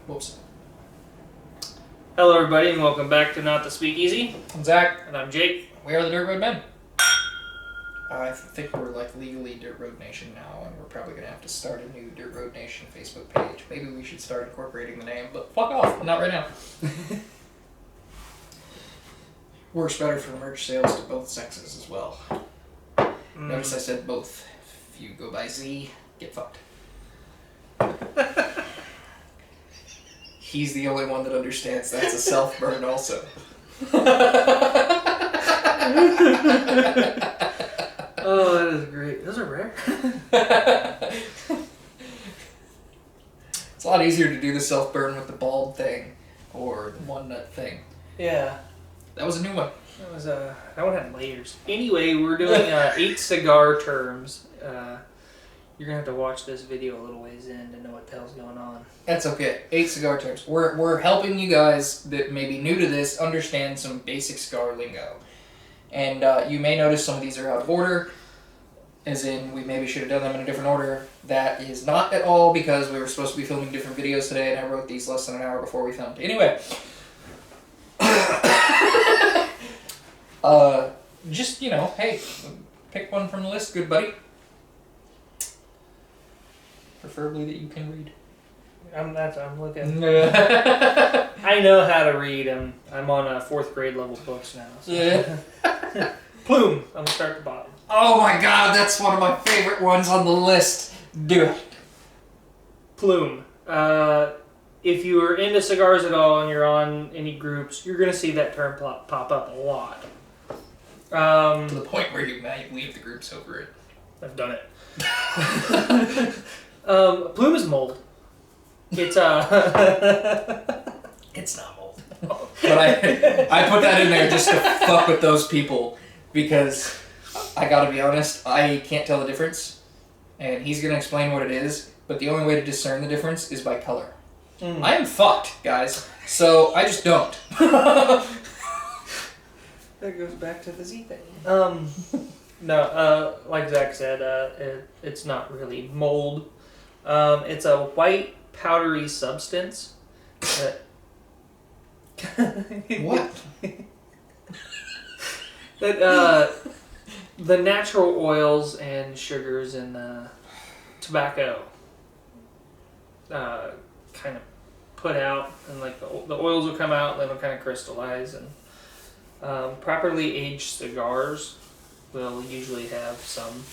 Whoops. Hello everybody and welcome back to Not the Speakeasy. I'm Zach. And I'm Jake. We are the Dirt Road Men. I think we're like legally Dirt Road Nation now, and we're probably going to have to start a new Dirt Road Nation Facebook page. Maybe we should start incorporating the name, but fuck off. Not right now. Works better for merch sales to both sexes as well. Notice I said both. If you go by Z, get fucked. He's the only one that understands that's a self-burn also. Oh, that is great. Those are rare. It's a lot easier to do the self-burn with the bald thing or the one nut thing. Yeah. That was a new one. That one had layers. Anyway, we're doing 8 cigar terms. You're gonna have to watch this video a little ways in to know what the hell's going on. That's okay. 8 cigar terms. We're helping you guys that may be new to this understand some basic cigar lingo. And you may notice some of these are out of order, as in we maybe should have done them in a different order. That is not at all because we were supposed to be filming different videos today and I wrote these less than an hour before we filmed. Anyway. Just, you know, hey, pick one from the list, good buddy. Preferably that you can read. I'm looking. I know how to read. I'm on 4th grade level books now. So. Yeah. Plume. I'm gonna start at the bottom. Oh my god, that's one of my favorite ones on the list. Do it. Plume. If you are into cigars at all and you're on any groups, you're gonna see that term pop up a lot. To the point where you might leave the groups over it. I've done it. Plume is mold. It's It's not mold. But I put that in there just to fuck with those people because I gotta be honest, I can't tell the difference. And he's gonna explain what it is, but the only way to discern the difference is by color. I am fucked, guys. So I just don't. That goes back to the Z thing. No, like Zach said, it's not really mold. It's a white powdery substance. What? That the natural oils and sugars in tobacco kind of put out, and like the oils will come out, then it'll kind of crystallize, and properly aged cigars will usually have some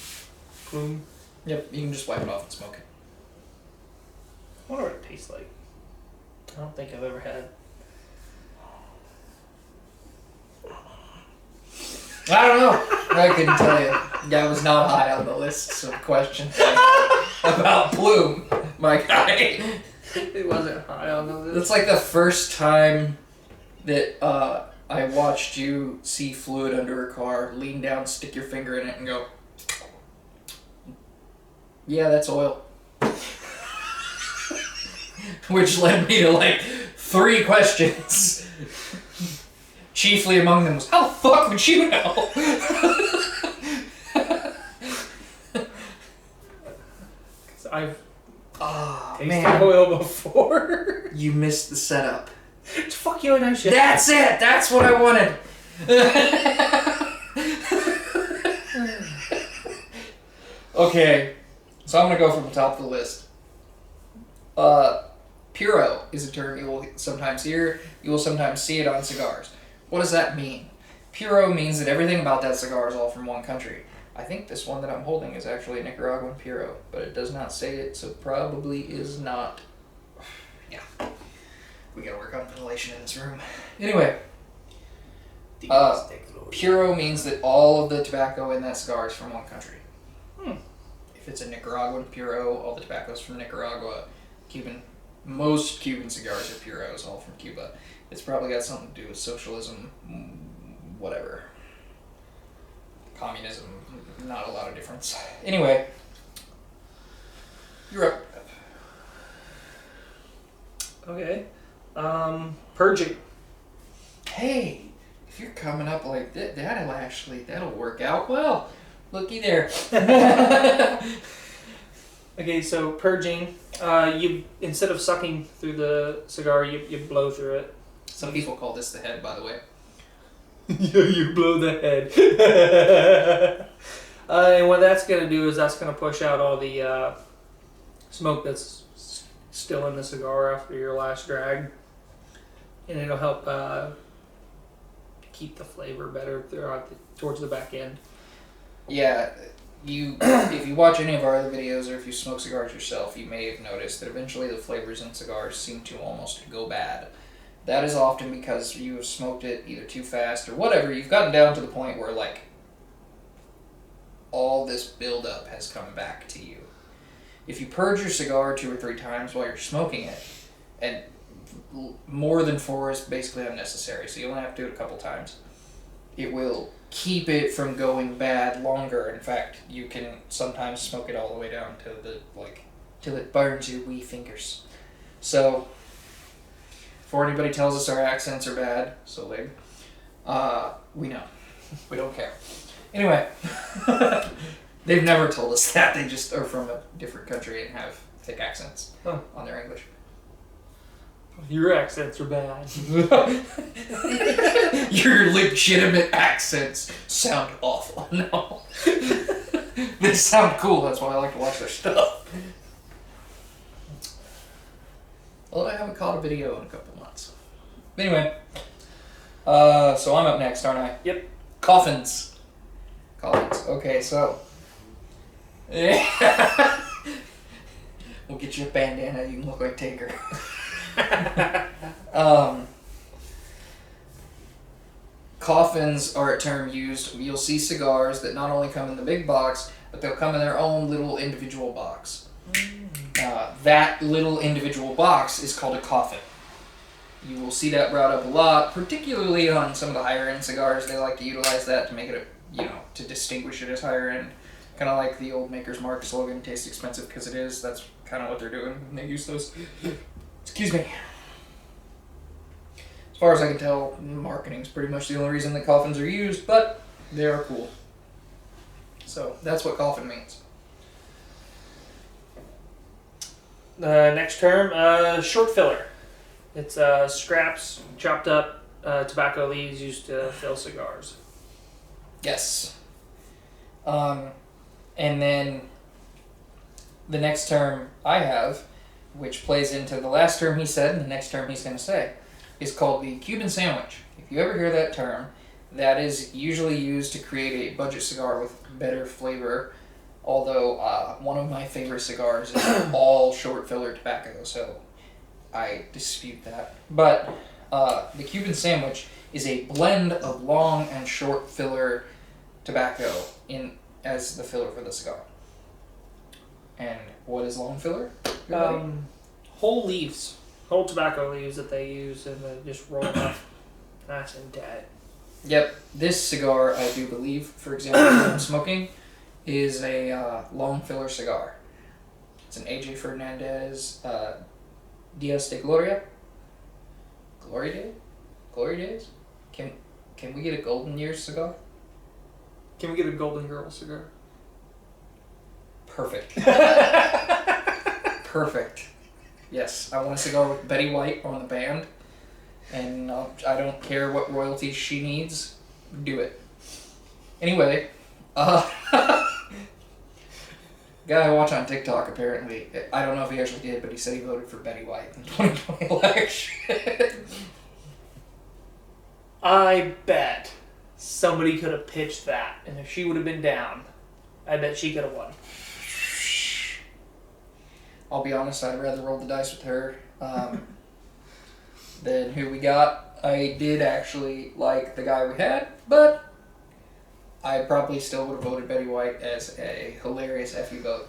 plume. Yep, you can just wipe it off and smoke it. I wonder what it tastes like. I don't think I've ever had. I don't know. I couldn't tell you. That was not high on the list of questions about Plume, my guy. It wasn't high on the list. It's like the first time that I watched you see fluid under a car, lean down, stick your finger in it, and go, yeah, that's oil. Which led me to like 3 questions. Chiefly among them was, how the fuck would you know? I've tasted man. oil before. You missed the setup. Fuck you and I shit. That's it! That's what I wanted! Okay, so I'm gonna go from the top of the list. Piro is a term you will sometimes hear, you will sometimes see it on cigars. What does that mean? Piro means that everything about that cigar is all from one country. I think this one that I'm holding is actually a Nicaraguan Piro, but it does not say it, so probably is not. Yeah. We gotta work on ventilation in this room. Anyway. Piro means that all of the tobacco in that cigar is from one country. If it's a Nicaraguan Piro, all the tobacco is from Nicaragua. Most Cuban cigars are Piros, all from Cuba. It's probably got something to do with socialism, whatever. Communism, not a lot of difference. Anyway, you're up. Okay. Purging. Hey, if you're coming up like that, that'll work out well. Looky there. Okay, so purging. You instead of sucking through the cigar, you blow through it. Some people call this the head, by the way. Yeah, you blow the head. And what that's going to do is that's going to push out all the smoke that's still in the cigar after your last drag. And it'll help keep the flavor better towards the back end. Yeah, if you watch any of our other videos or if you smoke cigars yourself, you may have noticed that eventually the flavors in cigars seem to almost go bad. That is often because you have smoked it either too fast or whatever. You've gotten down to the point where, like, all this buildup has come back to you. If you purge your cigar 2 or 3 times while you're smoking it, and more than 4 is basically unnecessary, so you only have to do it a couple times, it will keep it from going bad longer. In fact, you can sometimes smoke it all the way down to till it burns your wee fingers. So, before anybody tells us our accents are bad, we know. We don't care. Anyway, they've never told us that. They just are from a different country and have thick accents on their English. Your accents are bad. Your legitimate accents sound awful. No. They sound cool, that's why I like to watch their stuff. Although I haven't caught a video in a couple months. Anyway, so I'm up next, aren't I? Yep. Coffins. Okay, so. Yeah. We'll get you a bandana, you can look like Taker. Coffins are a term used. You'll see cigars that not only come in the big box, but they'll come in their own little individual box. That little individual box is called a coffin. You will see that brought up a lot, particularly on some of the higher end cigars. They like to utilize that to make it to distinguish it as higher end. Kind of like the old Maker's Mark slogan, "Tastes expensive because it is." That's kind of what they're doing when they use those. Excuse me. As far as I can tell, marketing is pretty much the only reason that coffins are used, but they are cool. So that's what coffin means. Next term, short filler. It's scraps, chopped up tobacco leaves used to fill cigars. Yes. And then the next term I have, which plays into the last term he said and the next term he's going to say, is called the Cuban sandwich. If you ever hear that term, that is usually used to create a budget cigar with better flavor, although one of my favorite cigars is all short filler tobacco, so I dispute that. But the Cuban sandwich is a blend of long and short filler tobacco as the filler for the cigar. And what is long filler? Whole leaves. Whole tobacco leaves that they use and then just roll up nice and tight. Yep. This cigar, I do believe, for example, that I'm smoking, is a long filler cigar. It's an AJ Fernandez Dias de Gloria. Glory Days? Can we get a Golden Years cigar? Can we get a Golden Girl cigar? Perfect. Perfect. Yes, I want a cigar with Betty White on the band, and I don't care what royalties she needs. Do it. Anyway, guy I watch on TikTok apparently, I don't know if he actually did, but he said he voted for Betty White in the 2020 election. I bet somebody could have pitched that, and if she would have been down, I bet she could have won. I'll be honest, I'd rather roll the dice with her than who we got. I did actually like the guy we had, but I probably still would have voted Betty White as a hilarious FU vote.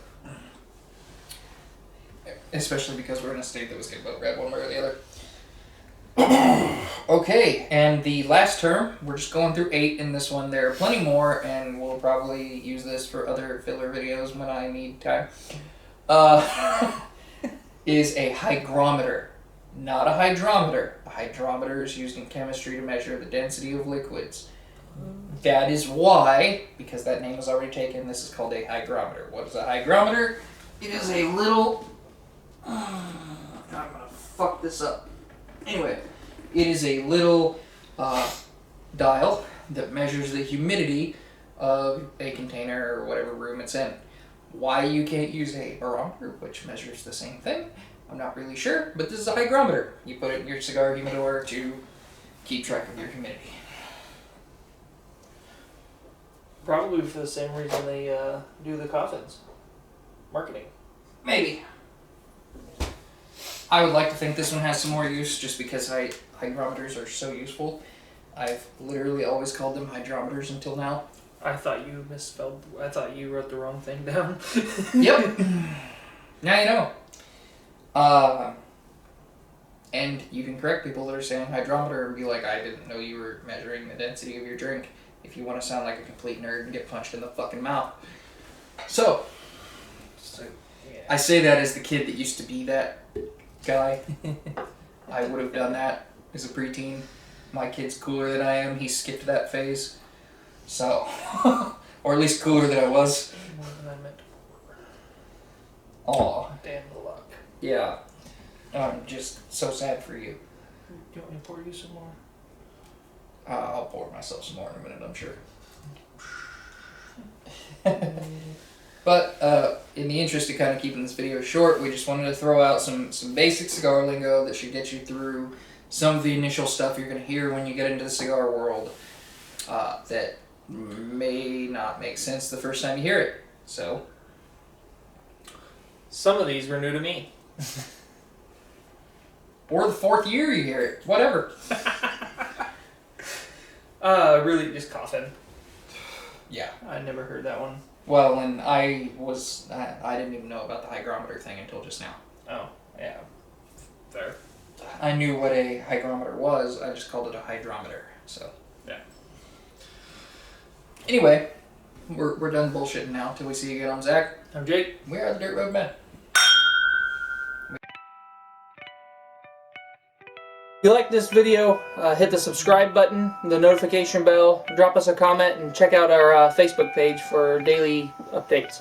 Especially because we're in a state that was going to vote red one way or the other. Okay, and the last term, we're just going through 8 in this one. There are plenty more, and we'll probably use this for other filler videos when I need time. Is a hygrometer. Not a hydrometer. A hydrometer is used in chemistry to measure the density of liquids. That is why, because that name was already taken, this is called a hygrometer. What is a hygrometer? It is a little... I'm gonna fuck this up. Anyway, it is a little dial that measures the humidity of a container or whatever room it's in. Why you can't use a barometer, which measures the same thing, I'm not really sure, but this is a hygrometer. You put it in your cigar humidor to keep track of your humidity. Probably for the same reason they do the Coffins. Marketing. Maybe. I would like to think this one has some more use just because hygrometers are so useful. I've literally always called them hydrometers until now. I thought you misspelled. I thought you wrote the wrong thing down. Yep. Now you know. And you can correct people that are saying hydrometer and be like, I didn't know you were measuring the density of your drink, if you want to sound like a complete nerd and get punched in the fucking mouth. So, Yeah. I say that as the kid that used to be that guy. I would have done that as a preteen. My kid's cooler than I am. He skipped that phase. So, or at least cooler than I was. More than I meant. Aw. Damn the luck. Yeah. I'm just so sad for you. Do you want me to pour you some more? I'll pour myself some more in a minute, I'm sure. But in the interest of kind of keeping this video short, we just wanted to throw out some basic cigar lingo that should get you through some of the initial stuff you're going to hear when you get into the cigar world that may not make sense the first time you hear it. So, some of these were new to me. or the fourth year you hear it, whatever. Really just Coffin. Yeah. I never heard that one. Well, and I didn't even know about the hygrometer thing until just now. Oh, yeah. Fair. I knew what a hygrometer was, I just called it a hydrometer, so. Yeah. Anyway, we're done bullshitting now until we see you again. I'm Zach. I'm Jake. We are the Dirt Road Men. If you like this video, hit the subscribe button, the notification bell, drop us a comment, and check out our Facebook page for daily updates.